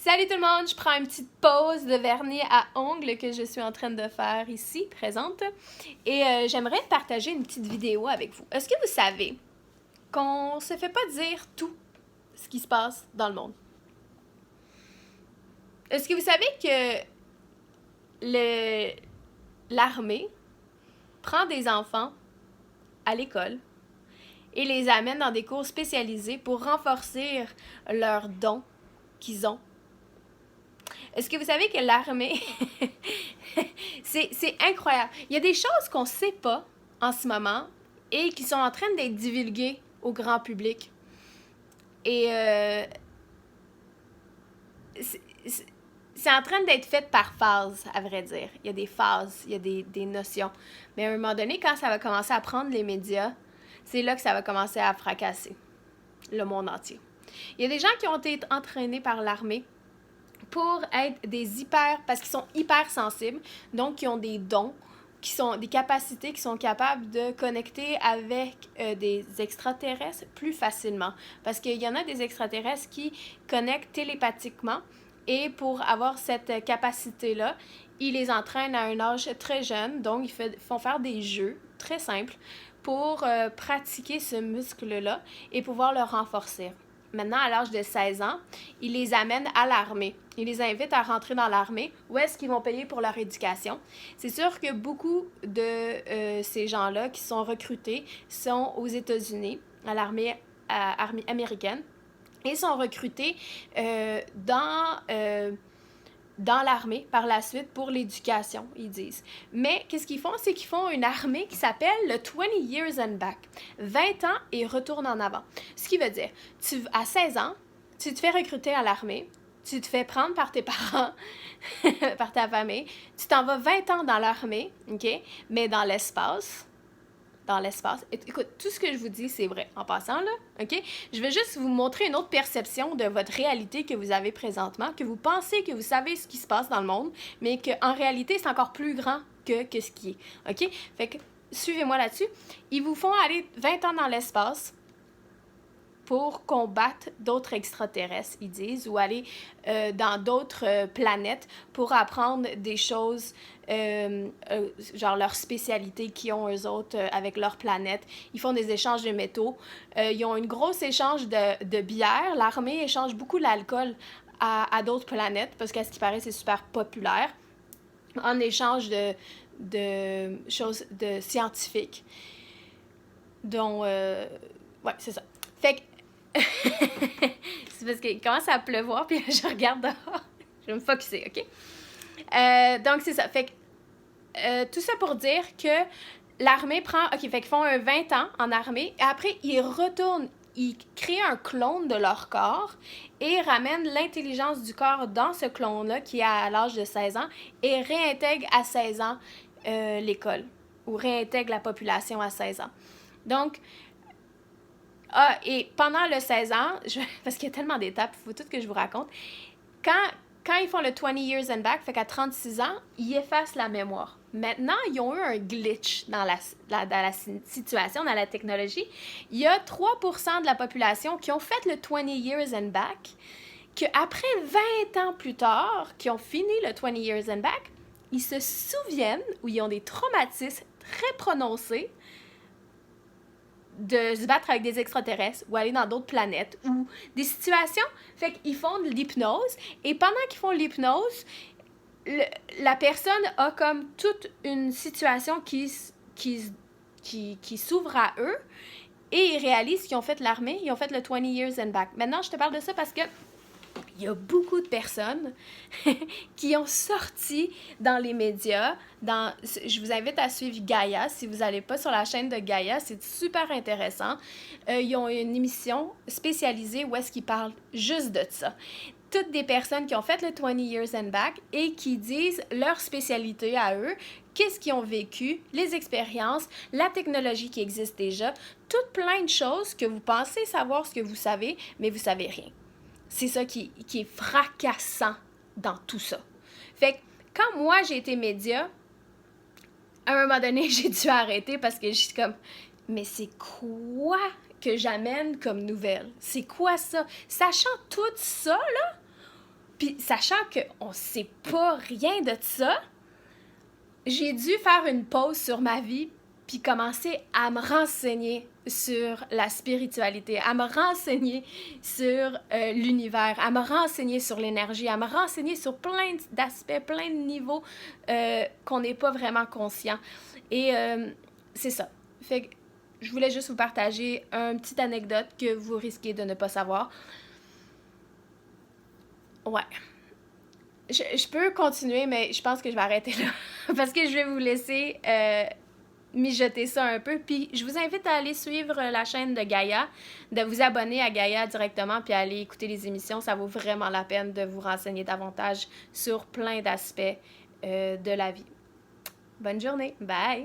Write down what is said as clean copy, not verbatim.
Salut tout le monde, je prends une petite pause de vernis à ongles que je suis en train de faire ici, présente, et j'aimerais partager une petite vidéo avec vous. Est-ce que vous savez qu'on se fait pas dire tout ce qui se passe dans le monde? Est-ce que vous savez que l'armée prend des enfants à l'école et les amène dans des cours spécialisés pour renforcer leurs dons qu'ils ont? Est-ce que vous savez que l'armée, c'est incroyable. Il y a des choses qu'on ne sait pas en ce moment et qui sont en train d'être divulguées au grand public. Et c'est en train d'être fait par phase, à vrai dire. Il y a des phases, il y a des notions. Mais à un moment donné, quand ça va commencer à prendre les médias, c'est là que ça va commencer à fracasser le monde entier. Il y a des gens qui ont été entraînés par l'armée pour être parce qu'ils sont hyper sensibles, donc qui ont des dons, qui sont des capacités, qui sont capables de connecter avec des extraterrestres plus facilement. Parce qu'il y en a des extraterrestres qui connectent télépathiquement et pour avoir cette capacité-là, ils les entraînent à un âge très jeune, donc ils font faire des jeux très simples pour pratiquer ce muscle-là et pouvoir le renforcer. Maintenant, à l'âge de 16 ans, ils les amènent à l'armée. Ils les invitent à rentrer dans l'armée où est-ce qu'ils vont payer pour leur éducation. C'est sûr que beaucoup de ces gens-là qui sont recrutés sont aux États-Unis, à l'armée américaine, et sont recrutés dans l'armée par la suite pour l'éducation, ils disent. Mais qu'est-ce qu'ils font? C'est qu'ils font une armée qui s'appelle le 20 Years and Back. 20 ans et retourne en avant. Ce qui veut dire, à 16 ans, tu te fais recruter à l'armée, tu te fais prendre par tes parents, par ta famille, tu t'en vas 20 ans dans l'armée, OK? Mais dans l'espace. Écoute, tout ce que je vous dis, c'est vrai. En passant, là, OK? Je vais juste vous montrer une autre perception de votre réalité que vous avez présentement, que vous pensez que vous savez ce qui se passe dans le monde, mais qu'en réalité, c'est encore plus grand que ce qui est. OK? Fait que, suivez-moi là-dessus. Ils vous font aller 20 ans dans l'espace pour combattre d'autres extraterrestres, ils disent, ou aller dans d'autres planètes pour apprendre des choses, genre leur spécialité qu'ils ont eux autres avec leur planète. Ils font des échanges de métaux. Ils ont une grosse échange de bière. L'armée échange beaucoup l'alcool à d'autres planètes parce qu'à ce qui paraît, c'est super populaire en échange de choses de scientifiques. Donc, ouais, c'est ça. Fait que c'est parce qu'il commence à pleuvoir, puis je regarde dehors. Je vais me focusser, OK? Donc, c'est ça. Fait que, tout ça pour dire que l'armée prend... OK, fait qu'ils font un 20 ans en armée, et après, ils retournent, ils créent un clone de leur corps et ramènent l'intelligence du corps dans ce clone-là, qui est à l'âge de 16 ans, et réintègrent à 16 ans l'école, ou réintègrent la population à 16 ans. Donc, et pendant le 16 ans, parce qu'il y a tellement d'étapes, il faut tout que je vous raconte, quand ils font le 20 years and back, fait qu'à 36 ans, ils effacent la mémoire. Maintenant, ils ont eu un glitch dans la situation, dans la technologie. Il y a 3% de la population qui ont fait le 20 years and back, qu'après 20 ans plus tard, qui ont fini le 20 years and back, ils se souviennent, ou ils ont des traumatismes très prononcés, de se battre avec des extraterrestres ou aller dans d'autres planètes ou des situations. Fait qu'ils font de l'hypnose et pendant qu'ils font l'hypnose, la personne a comme toute une situation qui s'ouvre à eux et ils réalisent qu'ils ont fait l'armée, ils ont fait le 20 years and back. Maintenant, je te parle de ça parce que il y a beaucoup de personnes qui ont sorti dans les médias. Je vous invite à suivre Gaïa. Si vous n'allez pas sur la chaîne de Gaïa, c'est super intéressant. Ils ont une émission spécialisée où est-ce qu'ils parlent juste de ça. Toutes des personnes qui ont fait le 20 years and back et qui disent leur spécialité à eux, qu'est-ce qu'ils ont vécu, les expériences, la technologie qui existe déjà, toutes plein de choses que vous pensez savoir ce que vous savez, mais vous savez rien. C'est ça qui est fracassant dans tout ça. Fait que quand moi, j'ai été média, à un moment donné, j'ai dû arrêter parce que je suis comme, mais c'est quoi que j'amène comme nouvelle? C'est quoi ça? Sachant tout ça, là, Puis, sachant qu'on ne sait pas rien de ça, j'ai dû faire une pause sur ma vie puis commencer à me renseigner sur la spiritualité, à me renseigner sur l'univers, à me renseigner sur l'énergie, à me renseigner sur plein d'aspects, plein de niveaux qu'on n'est pas vraiment conscient. Et c'est ça. Fait que je voulais juste vous partager une petite anecdote que vous risquez de ne pas savoir. Ouais. Je peux continuer, mais je pense que je vais arrêter là. Parce que je vais vous laisser mijoter ça un peu. Puis je vous invite à aller suivre la chaîne de Gaïa, de vous abonner à Gaïa directement, puis aller écouter les émissions. Ça vaut vraiment la peine de vous renseigner davantage sur plein d'aspects de la vie. Bonne journée. Bye!